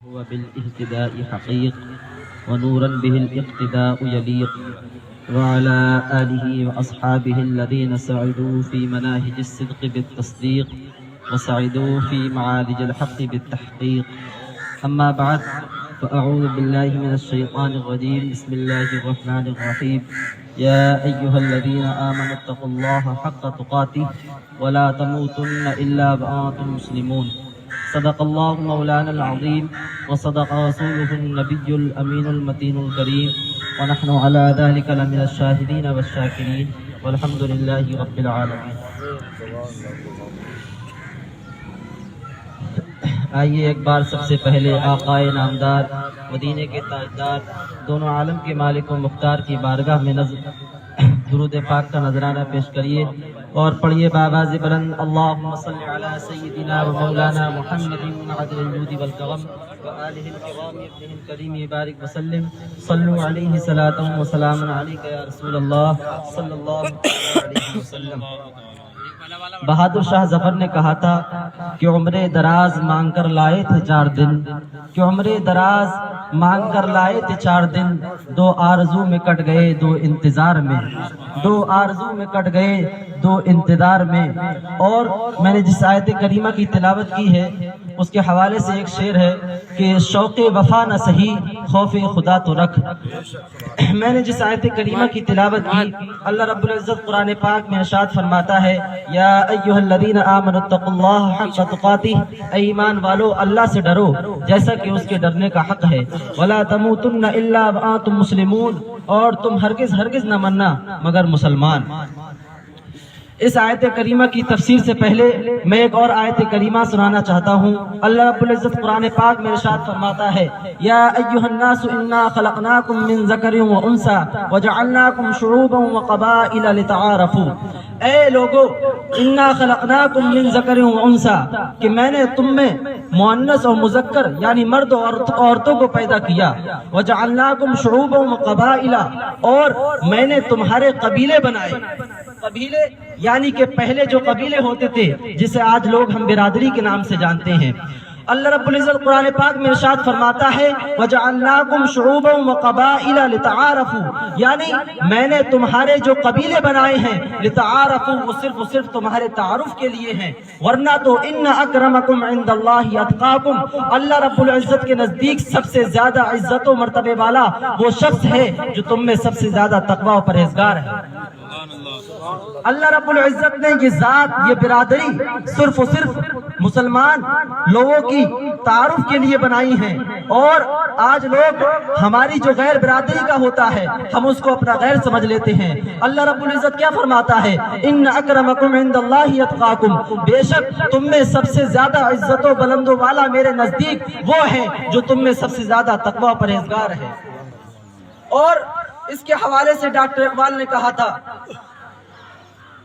هو بالاهتداء حقيق ونورا به الاقتداء يليق وعلى آله وأصحابه الذين سعدوا في مناهج الصدق بالتصديق وسعدوا في معالج الحق بالتحقيق. أما بعد فأعوذ بالله من الشيطان الرجيم. بسم الله الرحمن الرحيم. يا أيها الذين آمنوا اتقوا الله حق تقاته ولا تموتن إلا وأنتم مسلمون. صدق الله مولانا العظيم وصدق رسوله النبي الأمين المتين الكريم ونحن على ذلك لمن الشاهدين والشاكرين والحمد لله رب العالمين. آئیے ایک بار سب سے پہلے آقائے نامدار مدینے کے تاجدار دونوں عالم کے مالک و مختار کی بارگاہ میں درود پاک کا نذرانہ پیش کریے اور پڑھیے بآواز بلند اللہم صلی علی سیدنا و مولانا محمد عدل الجود والکرم وآلہ الکرام ابنہ الکریم بارک وسلم صلو علیہ صلاۃ و سلام علیک یا رسول اللہ صلی اللہ علیہ وسلم. بہادر شاہ ظفر نے کہا تھا کہ عمر دراز مانگ کر لائے تھے 4 دن، کہ عمر دراز مانگ کر لائے تھے 4 دن، 2 آرزو میں کٹ گئے 2 انتظار میں، 2 آرزو میں کٹ گئے 2 انتظار میں. اور میں نے جس آیت کریمہ کی تلاوت کی ہے اس کے حوالے سے ایک شعر ہے کہ شوق وفا نہ سہی خوف خدا تو رکھ. میں نے جس آیت کریمہ کی تلاوت کی اللہ رب العزت قرآن پاک میں ارشاد فرماتا ہے یا ایھا الذین آمنوا اتقوا اللہ حق تقاتہ، اے ایمان والو اللہ سے ڈرو جیسا کہ اس کے ڈرنے کا حق ہے. ولا تموتن الا وانتم مسلمون، اور تم ہرگز نہ مرنا مگر مسلمان. اس آیت کریمہ کی تفسیر سے پہلے میں ایک اور آیت کریمہ سنانا چاہتا ہوں. اللہ رب العزت قرآن پاک میں ارشاد فرماتا ہے یا ایھا الناس انا خلقناکم من ذکر و انثی وجعلناکم شعوبا وقبائل لتعارفوا. اے لوگو انا خلقناکم من ذکر و انثی، کہ میں نے تم میں مؤنث اور مذکر یعنی مرد اور عورتوں کو پیدا کیا. وجعلناکم شعوبا وقبائل، اور میں نے تمہارے قبیلے بنائے. قبیلے یعنی کہ پہلے جو قبیلے ہوتے تھے جسے آج لوگ ہم برادری کے نام سے جانتے ہیں. اللہ رب العزت قرآن پاک میں ارشاد فرماتا ہے وَجَعَلْنَاكُمْ شُعُوبًا وَقَبَائِلَ لِتَعَارَفُوا، یعنی میں نے تمہارے جو قبیلے بنائے ہیں لِتَعَارَفُوا، وہ صرف تمہارے تعارف کے لیے ہیں، ورنہ تو اِنَّ أَكْرَمَكُمْ عِنْدَ اللَّهِ أَتْقَاكُمْ، اللہ رب العزت کے نزدیک سب سے زیادہ عزت و مرتبے والا وہ شخص ہے جو تم میں سب سے زیادہ تقوی و پرہیزگار ہے. اللہ رب العزت نے یہ ذات، یہ برادری صرف مسلمان لوگوں کی تعارف کے لیے بنائی ہیں. اور آج لوگ ہماری جو غیر برادری کا ہوتا ہے ہم اس کو اپنا غیر سمجھ لیتے ہیں. اللہ رب العزت کیا فرماتا ہے ان اکرمکم عند اللہ اتقاکم، بے شک تم میں سب سے زیادہ عزت و بلند و والا میرے نزدیک وہ ہیں جو تم میں سب سے زیادہ تقوی و پرہیزگار ہے. اور اس کے حوالے سے ڈاکٹر اقبال نے کہا تھا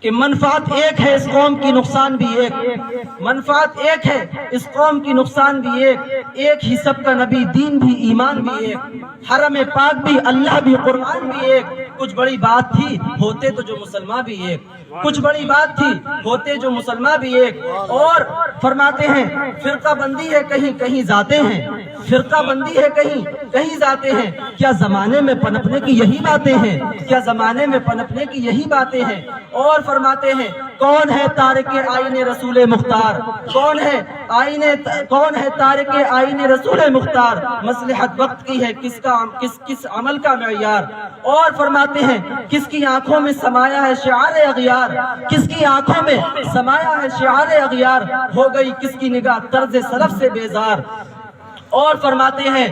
کہ منفعت ایک ہے اس قوم کی نقصان بھی ایک، منفعت ایک ہے اس قوم کی نقصان بھی ایک ہی سب کا نبی دین بھی ایمان بھی ایک، حرم پاک بھی اللہ بھی قرآن بھی ایک. کچھ بڑی بات تھی ہوتے تو جو مسلمان بھی ایک، کچھ بڑی بات تھی ہوتے جو مسلمان بھی ایک. اور فرماتے ہیں فرقہ بندی ہے کہیں ذاتیں ہیں، فرقہ بندی ہے کہیں ذاتیں ہیں، کیا زمانے میں پنپنے کی یہی باتیں ہیں، کیا زمانے میں پنپنے کی یہی باتیں ہیں. اور فرماتے ہیں کون ہے تارک آئین رسول مختار، کون ہے تارک آئین رسول مختار، مصلحت وقت کی ہے کس عمل کا معیار. اور فرماتے ہیں کس کی آنکھوں میں سمایا ہے شعار اغیار، کس کی آنکھوں میں سمایا ہے شعار اغیار، ہو گئی کس کی نگاہ طرز سلف سے بیزار. اور فرماتے ہیں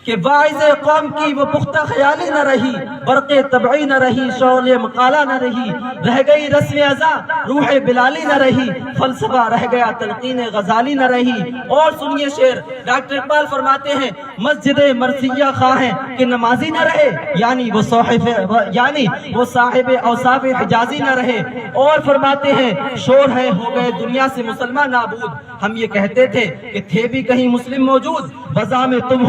کہ واعظ قوم کی وہ پختہ خیالی نہ رہی، برق طبعی نہ رہی، شعلہ مقالہ نہ رہی، رہ گئی رسم ازاں روح بلالی نہ رہی، فلسفہ رہ گیا تلقین غزالی نہ رہی. اور سنیے شعر ڈاکٹر اقبال فرماتے ہیں مسجد مرثیہ خواہیں کہ نمازی نہ رہے، یعنی وہ صاحب اوصاف حجازی نہ رہے. اور فرماتے ہیں شور ہے ہو گئے دنیا سے مسلمان نابود. ہم یہ کہتے تھے کہ تھے بھی کہیں مسلم موجود، وضع میں تم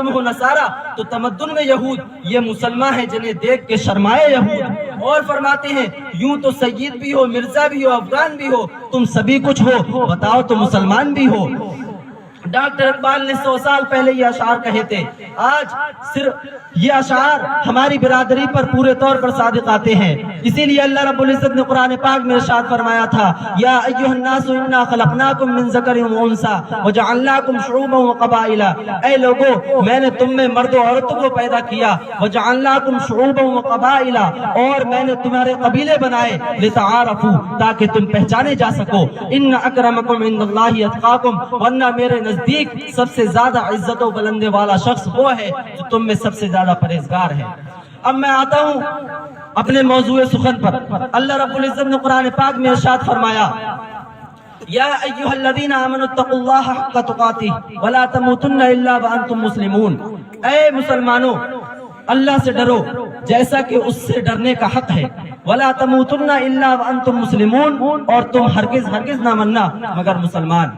ہو نصارہ تو تمدن میں یہود، یہ مسلمان ہیں جنہیں دیکھ کے شرمائے یہود. اور فرماتے ہیں یوں تو سید بھی ہو مرزا بھی ہو افغان بھی ہو، تم سبھی کچھ ہو، بتاؤ تو مسلمان بھی ہو۔ ڈاکٹر اقبال نے 100 سال پہلے یہ اشعار کہے تھے، آج صرف یہ اشعار ہماری برادری پر پورے طور پر صادق آتے ہیں۔ اسی لیے اللہ رب العزت نے قرآن پاک میں ارشاد فرمایا تھا، یا ایھا الناس انا خلقناکم من ذکر و انثی وجعلناکم شعوبا وقبائل، اے لوگو میں نے تم میں مرد و عورتوں کو پیدا کیا، وجعلناکم شعوبا وقبائل، اور میں نے تمہارے قبیلے بنائے، لتعارفوا تاکہ تم پہچانے جا سکو، ان اکرمکم عند اللہ اتقاکم، ورنہ میرے نزدیک سب سے زیادہ عزت و بلندی والا شخص وہ ہے جو تم میں سب سے زیادہ پرہیزگار ہے۔ اب میں آتا ہوں اپنے موضوع سخن پر۔ اللہ رب العزت نے قرآن پاک میں ارشاد فرمایا، یا ایھا الذین آمنوا اتقوا اللہ حق تقاتہ ولا تموتن الا وانتم مسلمون، اے مسلمانوں اللہ سے ڈرو جیسا کہ اس سے ڈرنے کا حق ہے، ولا تموتن الا وانتم مسلمون، اور تم ہرگز ہرگز نہ مرنا مگر مسلمان۔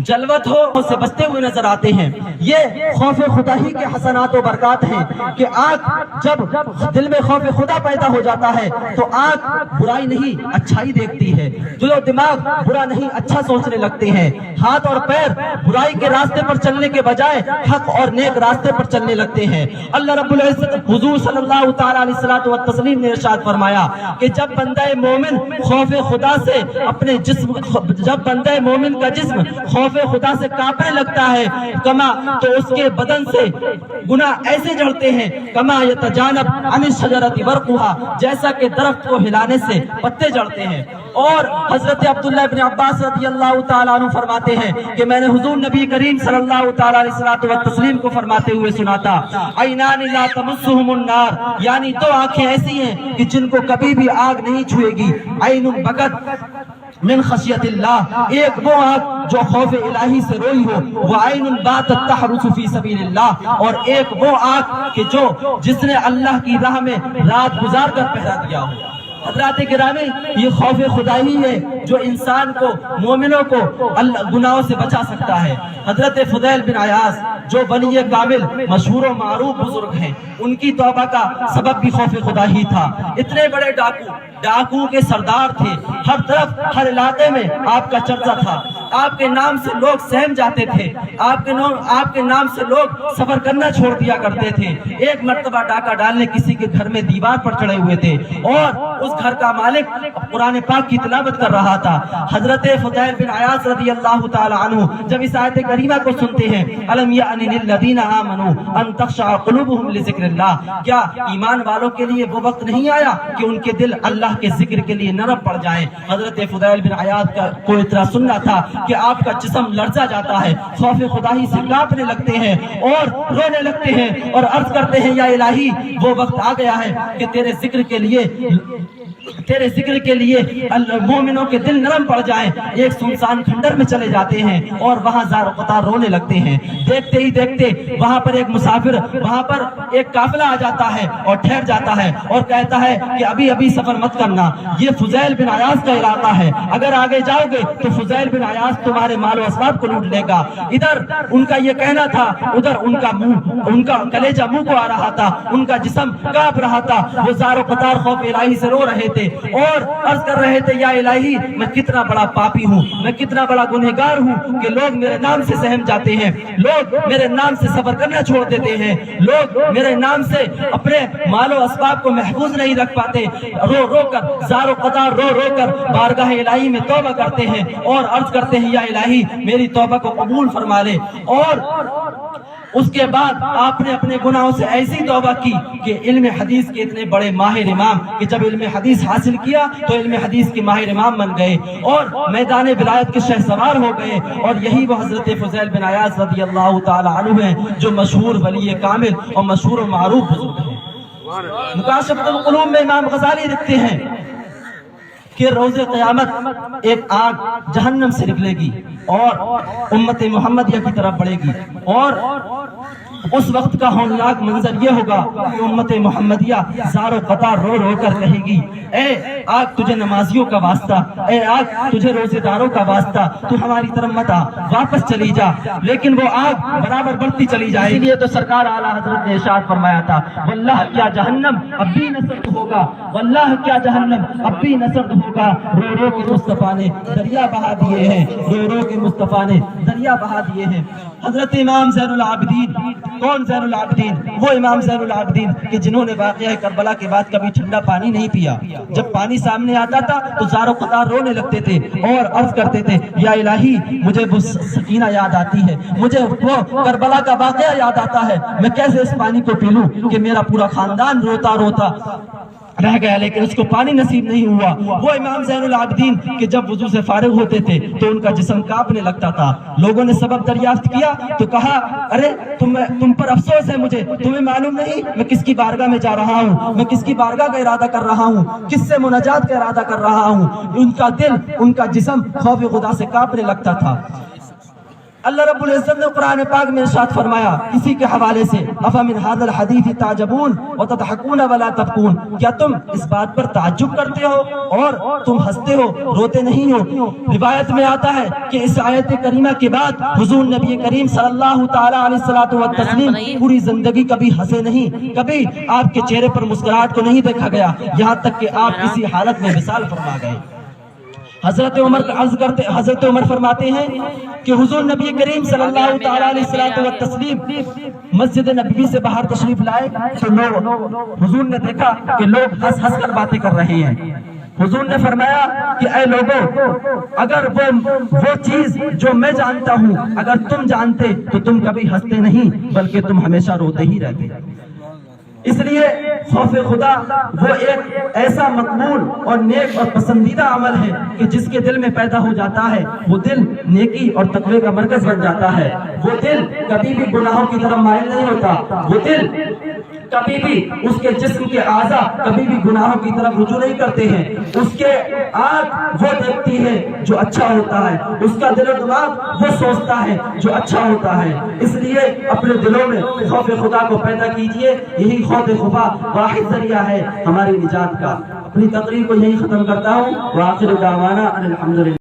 جلوت ہو اس سے بچتے ہوئے نظر آتے ہیں۔ یہ خوف خدا ہی کے حسنات و برکات ہیں کہ آنکھ جب دل میں خوف خدا پیدا ہو جاتا ہے تو آنکھ برائی نہیں اچھائی دیکھتی ہے، دل و دماغ برا نہیں اچھا سوچنے لگتے ہیں، ہاتھ اور پیر برائی کے راستے پر چلنے کے بجائے حق اور نیک راستے پر چلنے لگتے ہیں۔ اللہ رب العزت حضور صلی اللہ تعالی علیہ الصلوۃ والتسلیم نے ارشاد فرمایا کہ جب بندہ مومن خوف خدا سے اپنے جسم، جب بندہ مومن کا جسم خوف خدا سے کانپنے لگتا ہے کما تو اس کے بدن سے گناہ ایسے جڑتے ہیں کما یتجانب عن الشجرۃ ورقها، جیسا کہ درخت کو ہلانے سے پتے جڑتے ہیں۔ اور حضرت عبداللہ ابن عباس رضی اللہ تعالیٰ عنہ فرماتے ہیں کہ میں نے حضور نبی کریم صلی اللہ تعالیٰ علیہ وسلم کو فرماتے ہوئے سنا تھا، عینان لا تمسہم النار، یعنی دو آنکھیں ایسی ہیں کہ جن کو کبھی بھی آگ نہیں چھوئے گی، عین بکت من خشیت اللہ، ایک وہ آنکھ جو خوف الہی سے روئی ہو، وعین باتت تحرس فی سبیل اللہ، اور ایک وہ آنکھ کہ جو جس نے اللہ کی راہ میں رات گزار کر پہرا دیا ہو۔ حضرات گرامی، یہ خوف خدا ہی ہے جو انسان کو، مومنوں کو گناہوں سے بچا سکتا ہے۔ حضرت فضیل بن عیاض جو ولی کامل مشہور و معروف بزرگ ہیں، ان کی توبہ کا سبب بھی خوف خدا ہی تھا۔ اتنے بڑے ڈاکو کے سردار تھے، ہر طرف ہر علاقے میں آپ کا چرچا تھا، آپ کے نام سے لوگ سہم جاتے تھے، آپ کے نام سے لوگ سفر کرنا چھوڑ دیا کرتے تھے۔ ایک مرتبہ ڈاکہ ڈالنے کسی کے گھر میں دیوار پر چڑھے ہوئے تھے اور اس گھر کا مالک قرآن پاک کی تلاوت کر رہا تھا۔ حضرت فضیل بن عیاض رضی اللہ تعالی عنہ جب اس آیت کریمہ کو سنتے ہیں، الم یأن للذین آمنوا ان تخشع قلوبهم لذکر اللہ، کیا ایمان والوں کے لیے وہ وقت نہیں آیا کہ ان کے دل اللہ کے ذکر کے لیے نرم پڑ جائیں؟ حضرت فضیل بن عیاض کو اتنا سننا تھا کہ آپ کا جسم لرزا جاتا ہے، خوف خدا ہی سے کانپنے لگتے ہیں اور رونے لگتے ہیں اور عرض کرتے ہیں، یا الہی وہ وقت آ گیا ہے کہ تیرے ذکر کے لیے مومنوں کے دل نرم پڑ جائیں۔ ایک سنسان کھنڈر میں چلے جاتے ہیں اور وہاں زار و قطار رونے لگتے ہیں۔ دیکھتے ہی دیکھتے وہاں پر ایک مسافر، وہاں پر ایک قافلہ آ جاتا ہے اور ٹھہر جاتا ہے اور کہتا ہے کہ ابھی ابھی سفر مت کرنا، یہ فضیل بن عیاض کا علاقہ ہے، اگر آگے جاؤ گے تو فضیل بن عیاض تمہارے مال و اسباب کو لوٹ لے گا۔ ادھر ان کا یہ کہنا تھا، ادھر ان کا کلیجہ منہ کو آ رہا تھا، ان کا جسم کانپ رہا تھا، وہ زار و قطار خوف الہی سے رو رہے تھے اور عرض کر رہے تھے، یا الہی میں کتنا بڑا پاپی ہوں، میں کتنا بڑا گنہگار ہوں کہ لوگ میرے نام سے سہم جاتے ہیں، لوگ میرے نام سے سفر کرنا چھوڑ دیتے ہیں، لوگ میرے نام سے اپنے مال و اسباب کو محفوظ نہیں رکھ پاتے، رو رو کر زار و قطار رو رو کر بارگاہ الہی میں توبہ کرتے ہیں اور عرض کرتے ہیں، یا الہی میری توبہ کو قبول فرما لے۔ اور اس کے بعد آپ نے اپنے گناہوں سے ایسی توبہ کی کہ علم حدیث کے اتنے بڑے ماہر امام کہ جب علم حدیث حاصل کیا تو علم حدیث کے ماہر امام بن گئے اور میدان ولایت کے شہ سوار ہو گئے۔ اور یہی وہ حضرت فضیل بن عیاض رضی اللہ تعالی عنہ ہیں جو مشہور ولی کامل اور مشہور و معروف بزرگ ہیں۔ مکاشفۃ القلوب میں امام غزالی لکھتے ہیں کہ روز قیامت ایک آگ جہنم سے نکلے گی اور امت محمدیہ کی طرف بڑھے گی، اور اس وقت کا ہولناک منظر یہ ہوگا کہ امت محمدیہ زارو قطار رو رو کر کہے گی، اے آگ تجھے نمازیوں کا واسطہ، اے آگ تجھے روزے داروں کا واسطہ، تو ہماری طرف مت آ، واپس چلی جا۔ لیکن وہ آگ برابر بڑھتی چلی جائے۔ اس لیے تو سرکار اعلیٰ حضرت نے ارشاد فرمایا تھا، واللہ کیا جہنم اب بھی نہ سرد ہوگا، واللہ کیا جہنم اب بھی نہ سرد ہوگا، رو رو کے مصطفیٰ نے دریا بہا دیے ہیں، رو رو کے مصطفیٰ نے دریا بہا دیے ہیں۔ حضرت امام زین العابدین، کون زین العابدین؟ وہ امام زین العابدین کہ جنہوں نے واقعہ کربلا کے بعد کبھی ٹھنڈا پانی نہیں پیا۔ جب پانی سامنے آتا تھا تو زارو قطار رونے لگتے تھے اور عرض کرتے تھے، یا الہی مجھے وہ سکینہ یاد آتی ہے، مجھے وہ کربلا کا واقعہ یاد آتا ہے، میں کیسے اس پانی کو پی لوں کہ میرا پورا خاندان روتا روتا رہ گیا لیکن اس کو پانی نصیب نہیں ہوا۔ وہ امام زین العابدین کہ جب وضو سے فارغ ہوتے تھے تو ان کا جسم کانپنے لگتا تھا۔ لوگوں نے سبب دریافت کیا تو کہا، ارے تم پر افسوس ہے مجھے، تمہیں معلوم نہیں میں کس کی بارگاہ میں جا رہا ہوں، میں کس کی بارگاہ کا ارادہ کر رہا ہوں، کس سے مناجات کا ارادہ کر رہا ہوں۔ ان کا دل، ان کا جسم خوف خدا سے کانپنے لگتا تھا۔ اللہ رب العزت نے قرآن پاک میں ارشاد فرمایا اسی کے حوالے سے، افمن ھذا الحدیث تعجبون وتضحکون ولا تبکون، کیا تم اس بات پر تعجب کرتے ہو اور تم ہنستے ہو، روتے نہیں ہو؟ روایت میں آتا ہے کہ اس آیت کریمہ کے بعد حضور نبی کریم صلی اللہ تعالی علیہ وسلم پوری زندگی کبھی ہنسے نہیں، کبھی آپ کے چہرے پر مسکراہٹ کو نہیں دیکھا گیا، یہاں تک کہ آپ کسی حالت میں وصال فرما گئے۔ حضرت عمر فرماتے ہیں کہ حضور نبی کریم صلی اللہ تعالی علیہ وسلم مسجد نبوی سے باہر تشریف لائے تو حضور نے دیکھا کہ لوگ ہنس ہنس کر باتیں کر رہے ہیں۔ حضور نے فرمایا کہ اے لوگوں، اگر وہ چیز جو میں جانتا ہوں اگر تم جانتے تو تم کبھی ہنستے نہیں بلکہ تم ہمیشہ روتے ہی رہتے۔ اس لیے خوف خدا وہ ایک ایسا مقبول اور نیک اور پسندیدہ عمل ہے کہ جس کے دل میں پیدا ہو جاتا ہے وہ دل نیکی اور تقوی کا مرکز بن جاتا ہے۔ وہ دل کبھی بھی گناہوں کی طرف مائل نہیں ہوتا، وہ دل کبھی بھی اس کے جسم کے اعضاء کبھی بھی گناہوں کی طرف رجوع نہیں کرتے ہیں۔ اس کے آنکھ وہ دیکھتی ہے جو اچھا ہوتا ہے، اس کا دل و دماغ وہ سوچتا ہے جو اچھا ہوتا ہے۔ اس لیے اپنے دلوں میں خوف خدا کو پیدا کیجئے، یہی خوف خدا واحد ذریعہ ہے ہماری نجات کا۔ اپنی تقریر کو یہی ختم کرتا ہوں، وآخر دعوانا ان الحمدللہ۔